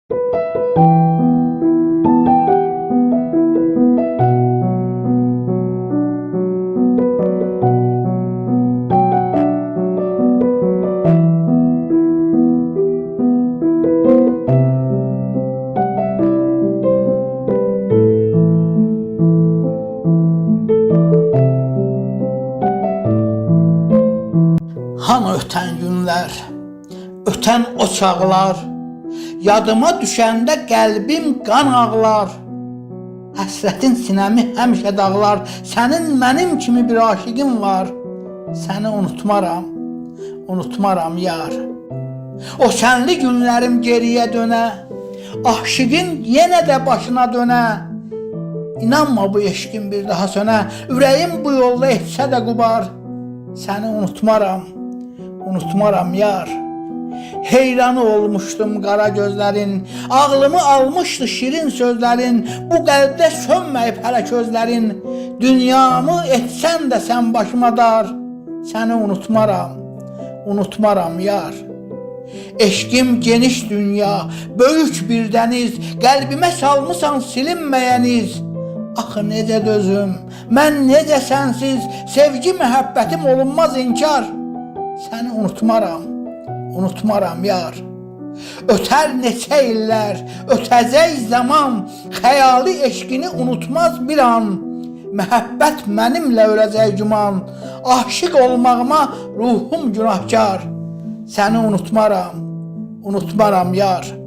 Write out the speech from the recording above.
Hanı ötən günlər, ötən o çağlar, yadıma düşəndə qəlbim qan ağlar. Həsrətin sinəmi həmişə dağlar, sənin mənim kimi bir aşiqim var. Səni unutmaram, unutmaram yar. O şənli günlərim geriyə dönə, aşiqin yenə də başına dönə. İnanma bu eşqin bir daha sönə, ürəyim bu yolda etsə də qubar. Səni unutmaram, unutmaram yar. Heyranı olmuşdum qara gözlərin, ağlımı almışdı şirin sözlərin, bu qəlbdə sönməyib hələ közlərin. Dünyamı etsən də sən başıma dar, səni unutmaram, unutmaram yar. Eşqim geniş dünya, böyük bir dəniz, qəlbimə salmısan silinməyən iz. Axı necə dözüm, mən necə sənsiz, sevgi məhəbbətim olunmaz inkar. Səni unutmaram, unutmaram yar. Ötər neçə illər, ötəcək zaman, xəyali eşqini unutmaz bir an. Məhəbbət mənimlə öləcək güman, aşiq olmağıma ruhum günahkar. Səni unutmaram, unutmaram yar.